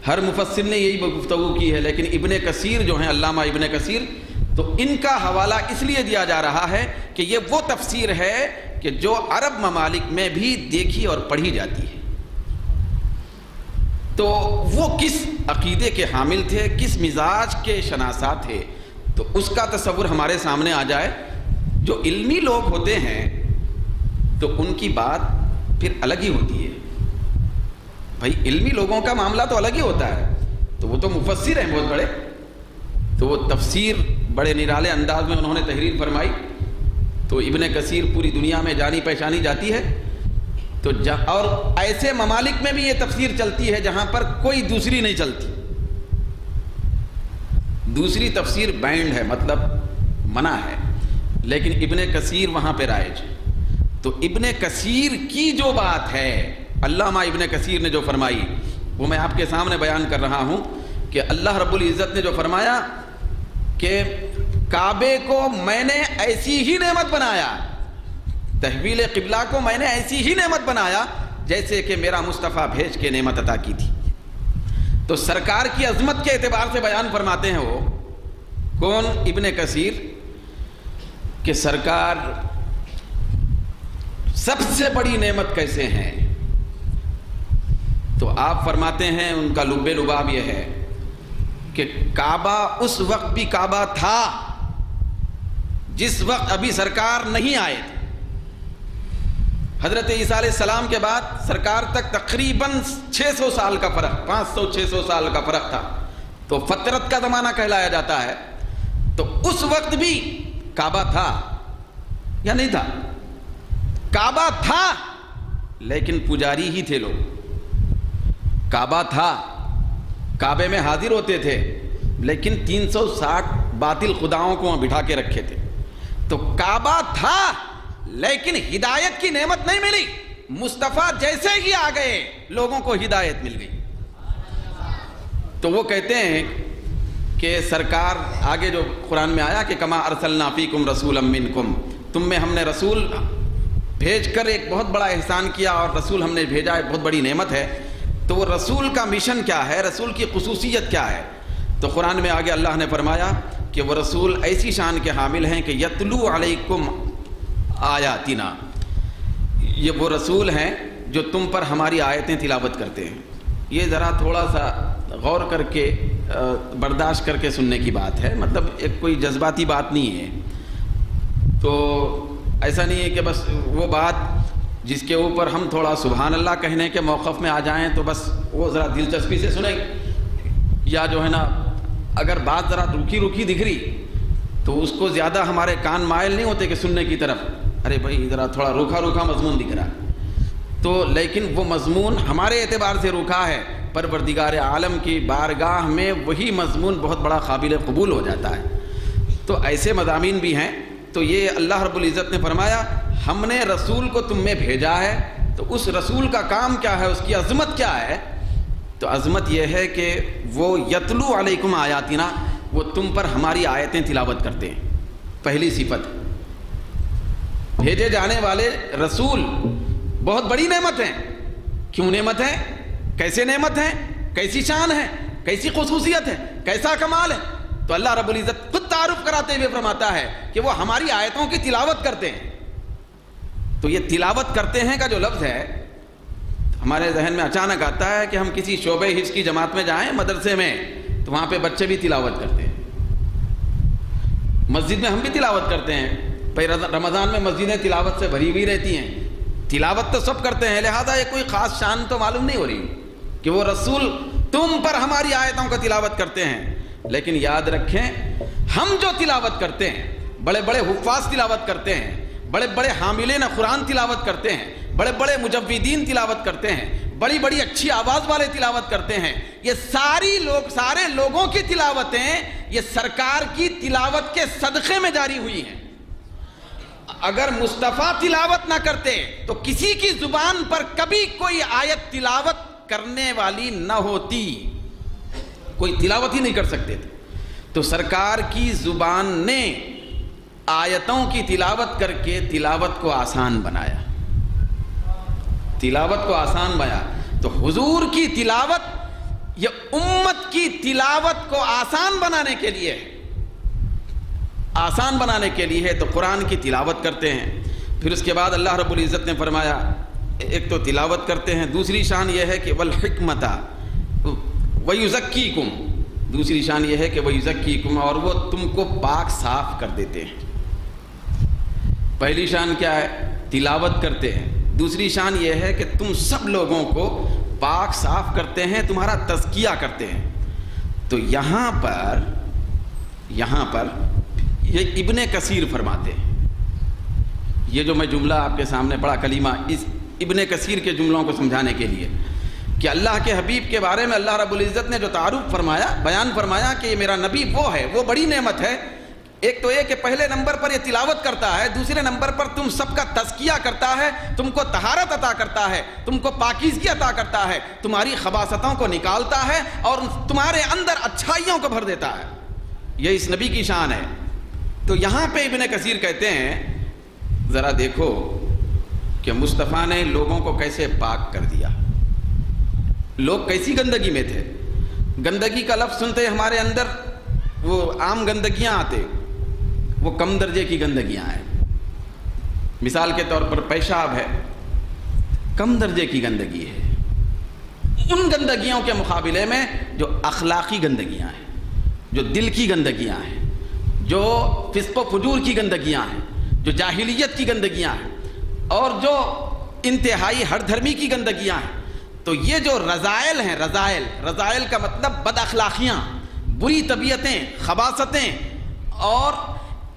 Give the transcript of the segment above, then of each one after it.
ہر مفسر نے یہی گفتگو کی ہے، لیکن ابن کثیر جو ہیں، علامہ ابن کثیر، تو ان کا حوالہ اس لیے دیا جا رہا ہے کہ یہ وہ تفسیر ہے کہ جو عرب ممالک میں بھی دیکھی اور پڑھی جاتی ہے۔ تو وہ کس عقیدے کے حامل تھے، کس مزاج کے شناسا تھے، تو اس کا تصور ہمارے سامنے آ جائے۔ جو علمی لوگ ہوتے ہیں تو ان کی بات پھر الگ ہی ہوتی ہے۔ بھائی علمی لوگوں کا معاملہ تو الگ ہی ہوتا ہے، تو وہ تو مفسر ہیں بہت بڑے، تو وہ تفسیر بڑے نرالے انداز میں انہوں نے تحریر فرمائی، تو ابن کثیر پوری دنیا میں جانی پہچانی جاتی ہے۔ تو اور ایسے ممالک میں بھی یہ تفسیر چلتی ہے جہاں پر کوئی دوسری نہیں چلتی، دوسری تفسیر بینڈ ہے، مطلب منع ہے، لیکن ابن کثیر وہاں پہ رائج ہے۔ تو ابن کثیر کی جو بات ہے، علامہ ابن کثیر نے جو فرمائی، وہ میں آپ کے سامنے بیان کر رہا ہوں کہ اللہ رب العزت نے جو فرمایا کہ کعبے کو میں نے ایسی ہی نعمت بنایا، تحویل قبلہ کو میں نے ایسی ہی نعمت بنایا جیسے کہ میرا مصطفیٰ بھیج کے نعمت عطا کی تھی۔ تو سرکار کی عظمت کے اعتبار سے بیان فرماتے ہیں وہ کون؟ ابن کثیر، کہ سرکار سب سے بڑی نعمت کیسے ہیں؟ تو آپ فرماتے ہیں ان کا لب لباب یہ ہے کہ کعبہ اس وقت بھی کعبہ تھا جس وقت ابھی سرکار نہیں آئے تھے۔ حضرت عیسیٰ علیہ السلام کے بعد سرکار تک تقریباً 600 سال کا فرق، 500-600 سال کا فرق تھا، تو فترت کا زمانہ کہلایا جاتا ہے۔ تو اس وقت بھی کعبہ تھا یا نہیں تھا؟ کعبہ تھا، لیکن پجاری ہی تھے لوگ۔ کعبہ تھا، کعبے میں حاضر ہوتے تھے، لیکن 360 باطل خداؤں کو وہاں بٹھا کے رکھے تھے۔ تو کعبہ تھا لیکن ہدایت کی نعمت نہیں ملی، مصطفیٰ جیسے ہی آ گئے لوگوں کو ہدایت مل گئی۔ تو وہ کہتے ہیں کہ سرکار آگے جو قرآن میں آیا کہ کما ارسلنا فیکم رسولا منکم، تم میں ہم نے رسول بھیج کر ایک بہت بڑا احسان کیا، اور رسول ہم نے بھیجا ایک بہت بڑی نعمت ہے۔ تو وہ رسول کا مشن کیا ہے، رسول کی خصوصیت کیا ہے؟ تو قرآن میں آگے اللہ نے فرمایا کہ وہ رسول ایسی شان کے حامل ہیں کہ یتلو علیکم آیاتنا، یہ وہ رسول ہیں جو تم پر ہماری آیتیں تلاوت کرتے ہیں۔ یہ ذرا تھوڑا سا غور کر کے برداشت کر کے سننے کی بات ہے، مطلب ایک کوئی جذباتی بات نہیں ہے۔ تو ایسا نہیں ہے کہ بس وہ بات جس کے اوپر ہم تھوڑا سبحان اللہ کہنے کے موقف میں آ جائیں تو بس وہ ذرا دلچسپی سے سنیں، یا جو ہے نا اگر بات ذرا روکھی روکھی دکھ رہی تو اس کو زیادہ ہمارے کان مائل نہیں ہوتے کہ سننے کی طرف، ارے بھائی ذرا تھوڑا روکھا روکھا مضمون دکھ رہا ہے تو، لیکن وہ مضمون ہمارے اعتبار سے روکھا ہے، پروردگار عالم کی بارگاہ میں وہی مضمون بہت بڑا قابل قبول ہو جاتا ہے۔ تو ایسے مضامین بھی ہیں۔ تو یہ اللہ رب العزت نے فرمایا ہم نے رسول کو تم میں بھیجا ہے، تو اس رسول کا کام کیا ہے، اس کی عظمت کیا ہے؟ تو عظمت یہ ہے کہ وہ یتلو علیکم آیاتنا، وہ تم پر ہماری آیتیں تلاوت کرتے ہیں۔ پہلی صفت، بھیجے جانے والے رسول بہت بڑی نعمت ہیں۔ کیوں نعمت ہے؟ کیسے نعمت ہے؟ کیسی شان ہے؟ کیسی خصوصیت ہے؟ کیسا کمال ہے؟ تو اللہ رب العزت خود تعارف کراتے ہوئے فرماتا ہے کہ وہ ہماری آیتوں کی تلاوت کرتے ہیں۔ تو یہ تلاوت کرتے ہیں کا جو لفظ ہے ہمارے ذہن میں اچانک آتا ہے کہ ہم کسی شعبہ حفظ کی جماعت میں جائیں مدرسے میں تو وہاں پہ بچے بھی تلاوت کرتے ہیں، مسجد میں ہم بھی تلاوت کرتے ہیں، بھائی رمضان میں مسجدیں تلاوت سے بھری ہوئی رہتی ہیں، تلاوت تو سب کرتے ہیں، لہذا یہ کوئی خاص شان تو معلوم نہیں ہو رہی کہ وہ رسول تم پر ہماری آیتوں کا تلاوت کرتے ہیں۔ لیکن یاد رکھیں ہم جو تلاوت کرتے ہیں، بڑے بڑے حفاظ تلاوت کرتے ہیں، بڑے بڑے حاملین قرآن تلاوت کرتے ہیں، بڑے بڑے مجودین تلاوت کرتے ہیں، بڑی بڑی اچھی آواز والے تلاوت کرتے ہیں، یہ سارے لوگوں کی تلاوتیں یہ سرکار کی تلاوت کے صدقے میں جاری ہوئی ہیں۔ اگر مصطفیٰ تلاوت نہ کرتے تو کسی کی زبان پر کبھی کوئی آیت تلاوت کرنے والی نہ ہوتی، کوئی تلاوت ہی نہیں کر سکتے تھے۔ تو سرکار کی زبان نے آیتوں کی تلاوت کر کے تلاوت کو آسان بنایا، تلاوت کو آسان بنایا۔ تو حضور کی تلاوت یہ امت کی تلاوت کو آسان بنانے کے لیے ہے، آسان بنانے کے لیے ہے، تو قرآن کی تلاوت کرتے ہیں۔ پھر اس کے بعد اللہ رب العزت نے فرمایا ایک تو تلاوت کرتے ہیں، دوسری شان یہ ہے کہ والحکمت ویزکیکم، دوسری شان یہ ہے کہ ویزکیکم، اور وہ تم کو پاک صاف کر دیتے ہیں۔ پہلی شان کیا ہے؟ تلاوت کرتے ہیں۔ دوسری شان یہ ہے کہ تم سب لوگوں کو پاک صاف کرتے ہیں، تمہارا تزکیہ کرتے ہیں۔ تو یہاں پر یہ ابن کثیر فرماتے ہیں، یہ جو میں جملہ آپ کے سامنے پڑھا کلمہ، اس ابن کثیر کے جملوں کو سمجھانے کے لیے کہ اللہ کے حبیب کے بارے میں اللہ رب العزت نے جو تعارف فرمایا، بیان فرمایا کہ یہ میرا نبی وہ ہے، وہ بڑی نعمت ہے۔ ایک تو یہ کہ پہلے نمبر پر یہ تلاوت کرتا ہے، دوسرے نمبر پر تم سب کا تزکیہ کرتا ہے، تم کو طہارت عطا کرتا ہے، تم کو پاکیزگی عطا کرتا ہے، تمہاری خباثتوں کو نکالتا ہے اور تمہارے اندر اچھائیوں کو بھر دیتا ہے۔ یہ اس نبی کی شان ہے۔ تو یہاں پہ ابن کثیر کہتے ہیں ذرا دیکھو کہ مصطفیٰ نے لوگوں کو کیسے پاک کر دیا۔ لوگ کیسی گندگی میں تھے؟ گندگی کا لفظ سنتے ہمارے اندر وہ عام گندگیاں آتے، وہ کم درجے کی گندگیاں ہیں۔ مثال کے طور پر پیشاب ہے، کم درجے کی گندگی ہے۔ ان گندگیوں کے مقابلے میں جو اخلاقی گندگیاں ہیں، جو دل کی گندگیاں ہیں، جو فسق و فجور کی گندگیاں ہیں، جو جاہلیت کی گندگیاں ہیں، اور جو انتہائی ہر دھرمی کی گندگیاں ہیں، تو یہ جو رذائل ہیں، رذائل کا مطلب بد اخلاقیاں، بری طبیعتیں، خباثتیں، اور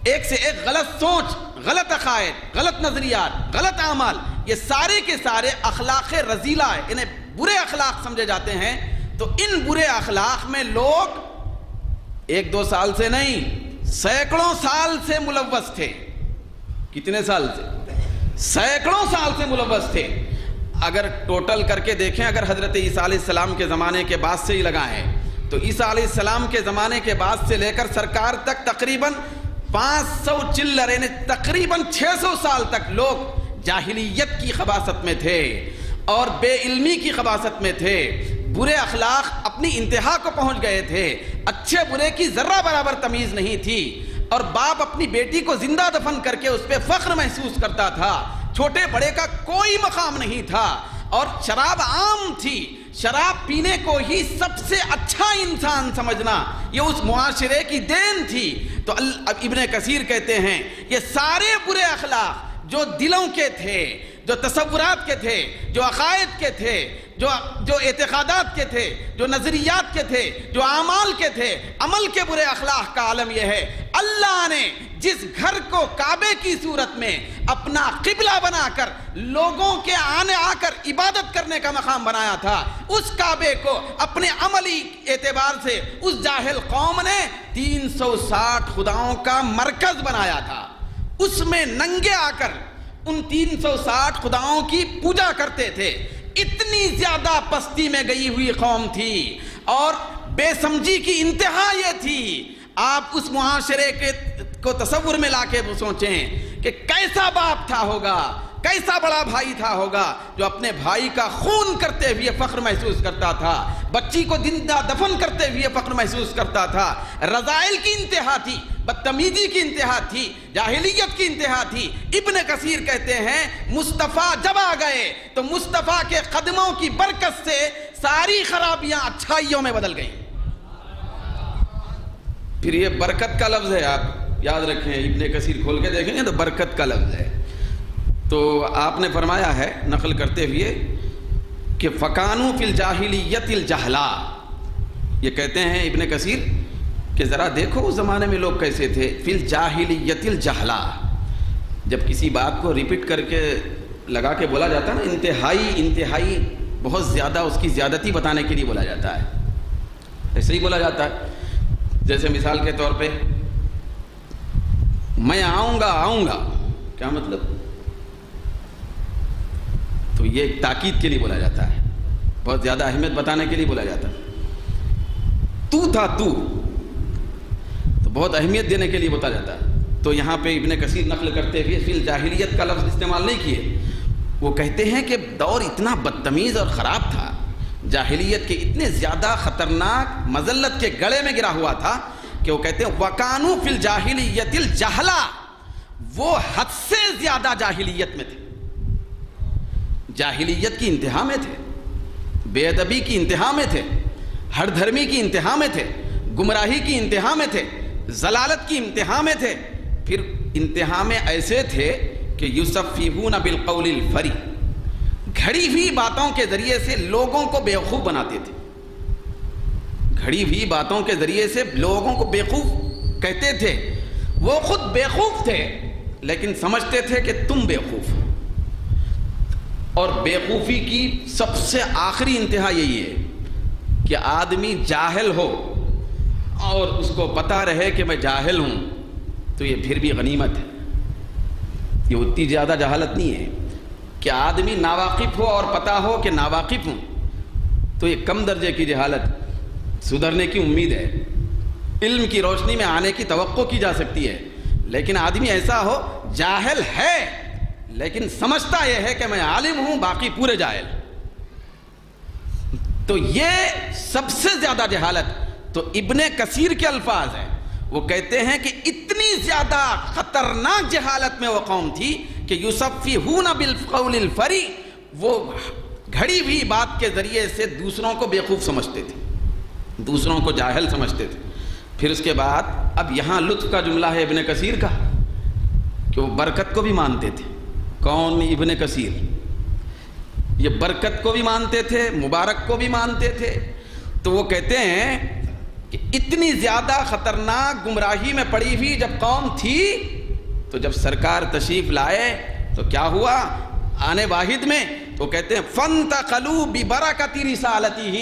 ایک سے ایک غلط سوچ، غلط عقائد، غلط نظریات، غلط اعمال، یہ سارے کے سارے اخلاق رذیلہ ہیں، انہیں برے اخلاق سمجھے جاتے ہیں۔ تو ان برے اخلاق میں لوگ ایک دو سال سے نہیں، سینکڑوں سال سے ملوث تھے۔ کتنے سال سے؟ سینکڑوں سال سے ملوث تھے۔ اگر ٹوٹل کر کے دیکھیں، اگر حضرت عیسیٰ علیہ السلام کے زمانے کے بعد سے ہی لگائیں تو عیسیٰ علیہ السلام کے زمانے کے بعد سے لے کر سرکار تک تقریباً 500 چلر، یعنی تقریباً 600 سال تک لوگ جاہلیت کی خباثت میں تھے اور بے علمی کی خباثت میں تھے، برے اخلاق اپنی انتہا کو پہنچ گئے تھے، اچھے برے کی ذرہ برابر تمیز نہیں تھی، اور باپ اپنی بیٹی کو زندہ دفن کر کے اس پہ فخر محسوس کرتا تھا، چھوٹے بڑے کا کوئی مقام نہیں تھا، اور شراب عام تھی، شراب پینے کو ہی سب سے اچھا انسان سمجھنا یہ اس معاشرے کی دین تھی۔ تو ابن کثیر کہتے ہیں یہ سارے برے اخلاق جو دلوں کے تھے، جو تصورات کے تھے، جو عقائد کے تھے، جو اعتقادات کے تھے، جو نظریات کے تھے، جو اعمال کے تھے، عمل کے برے اخلاق کا عالم یہ ہے اللہ نے جس گھر کو کعبے کی صورت میں اپنا قبلہ بنا کر لوگوں کے آ کر عبادت کرنے کا مقام بنایا تھا، اس کعبے کو اپنے عملی اعتبار سے اس جاہل قوم نے 360 خداؤں کا مرکز بنایا تھا۔ اس میں ننگے آ کر ان 360 خداؤں کی پوجا کرتے تھے۔ اتنی زیادہ پستی میں گئی ہوئی قوم تھی اور بے سمجھی کی انتہا یہ تھی۔ آپ اس معاشرے کو تصور میں لا کے سوچیں کہ کیسا باپ تھا ہوگا، کیسا بڑا بھائی تھا ہوگا جو اپنے بھائی کا خون کرتے ہوئے فخر محسوس کرتا تھا، بچی کو زندہ دفن کرتے ہوئے فخر محسوس کرتا تھا۔ رذائل کی انتہا تھی، بدتمیزی کی انتہا تھی، جاہلیت کی انتہا تھی۔ ابن کثیر کہتے ہیں مصطفیٰ جب آ گئے تو مصطفیٰ کے قدموں کی برکت سے ساری خرابیاں اچھائیوں میں بدل گئیں۔ پھر یہ برکت کا لفظ ہے، آپ یاد رکھیں، ابن کثیر کھول کے دیکھیں گے تو برکت کا لفظ ہے۔ تو آپ نے فرمایا ہے نقل کرتے ہوئے کہ فَكَانُوا فِي الْجَاهِلِيَّةِ الْجَهْلَا، یہ کہتے ہیں ابن کثیر کہ ذرا دیکھو اس زمانے میں لوگ کیسے تھے۔ فِي الْجَاهِلِيَّةِ الْجَهْلَا، جب کسی بات کو ریپیٹ کر کے لگا کے بولا جاتا ہے نا، انتہائی بہت زیادہ اس کی زیادتی بتانے کے لیے بولا جاتا ہے، ایسے ہی بولا جاتا ہے۔ جیسے مثال کے طور پہ میں آؤں گا، کیا مطلب؟ تو یہ ایک تاکید کے لیے بولا جاتا ہے، بہت زیادہ اہمیت بتانے کے لیے بولا جاتا ہے۔ تو تھا تو بہت اہمیت دینے کے لیے بتا جاتا ہے۔ تو یہاں پہ ابن کثیر نقل کرتے ہوئے فی الجاہلیت کا لفظ استعمال نہیں کیے، وہ کہتے ہیں کہ دور اتنا بدتمیز اور خراب تھا، جاہلیت کے اتنے زیادہ خطرناک مذلت کے گڑے میں گرا ہوا تھا کہ وہ کہتے ہیں وَكَانُوا فِي الْجَاهِلِيَّةِ الْجَهْلَةِ، وہ حد سے زیادہ جاہلیت میں تھے، جاہلیت کی انتہا میں تھے، بے ادبی کی انتہا میں تھے، ہر دھرمی کی انتہا میں تھے، گمراہی کی انتہا میں تھے، ضلالت کی انتہا میں تھے، پھر انتہا میں ایسے تھے کہ یُصَفِّحُونَ بِالْقَوْلِ الْفَرِی، گھڑی ہوئی باتوں کے ذریعے سے لوگوں کو بیوقوف بناتے تھے، گھڑی ہوئی باتوں کے ذریعے سے لوگوں کو بیوقوف کہتے تھے، وہ خود بیوقوف تھے لیکن سمجھتے تھے کہ تم بیوقوف ہو۔ اور بیوقوفی کی سب سے آخری انتہا یہی ہے کہ آدمی جاہل ہو اور اس کو پتہ رہے کہ میں جاہل ہوں تو یہ پھر بھی غنیمت ہے، یہ اتنی زیادہ جہالت نہیں ہے کہ آدمی ناواقف ہو اور پتہ ہو کہ ناواقف ہوں تو یہ کم درجے کی جہالت، سدھرنے کی امید ہے، علم کی روشنی میں آنے کی توقع کی جا سکتی ہے، لیکن آدمی ایسا ہو جاہل ہے لیکن سمجھتا یہ ہے کہ میں عالم ہوں، باقی پورے جاہل، تو یہ سب سے زیادہ جہالت۔ تو ابن کثیر کے الفاظ ہیں، وہ کہتے ہیں کہ اتنی زیادہ خطرناک جہالت میں وہ قوم تھی کہ یُصَفِّحُونَ بِالْقَوْلِ الْفَرِی، وہ گھڑی ہوئی بات کے ذریعے سے دوسروں کو بیوقوف سمجھتے تھے، دوسروں کو جاہل سمجھتے تھے۔ پھر اس کے بعد اب یہاں لطف کا جملہ ہے ابن کثیر کا کہ وہ برکت کو بھی مانتے تھے۔ کون؟ ابن کثیر، یہ برکت کو بھی مانتے تھے، مبارک کو بھی مانتے تھے۔ تو وہ کہتے ہیں کہ اتنی زیادہ خطرناک گمراہی میں پڑی ہوئی جب قوم تھی تو جب سرکار تشریف لائے تو کیا ہوا آنے واحد میں؟ تو کہتے ہیں فَانْتَقَلُوا بِبَرَكَةِ رِسَالَتِهِ،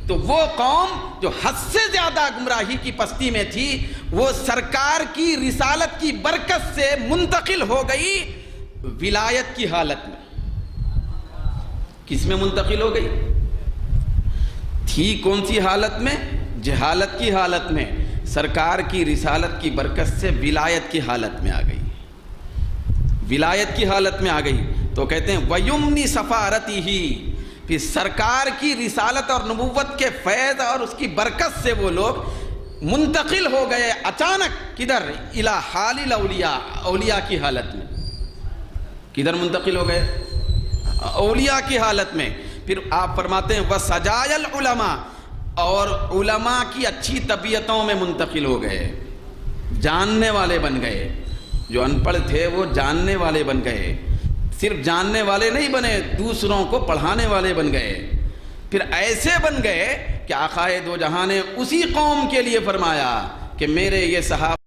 تو وہ قوم جو حد سے زیادہ گمراہی کی پستی میں تھی وہ سرکار کی رسالت کی برکت سے منتقل ہو گئی ولایت کی حالت میں۔ کس میں منتقل ہو گئی؟ تھی کون سی حالت میں؟ جہالت کی حالت میں، سرکار کی رسالت کی برکت سے ولایت کی حالت میں آ گئی، ولایت کی حالت میں آ گئی۔ تو کہتے ہیں وَيُمْنِ سَفَارَتِهِ، پھر سرکار کی رسالت اور نبوت کے فیض اور اس کی برکت سے وہ لوگ منتقل ہو گئے اچانک کدھر؟ اِلَى حَالِ الْأَوْلِيَاء، اولیاء کی حالت میں۔ کدھر منتقل ہو گئے؟ اولیاء کی حالت میں۔ پھر آپ فرماتے ہیں وَسَجَايَا الْعُلَمَاء، اور علماء کی اچھی طبیعتوں میں منتقل ہو گئے، جاننے والے بن گئے، جو ان پڑھ تھے وہ جاننے والے بن گئے، صرف جاننے والے نہیں بنے، دوسروں کو پڑھانے والے بن گئے۔ پھر ایسے بن گئے کہ آقائے دو جہاں نے اسی قوم کے لیے فرمایا کہ میرے یہ صحابہ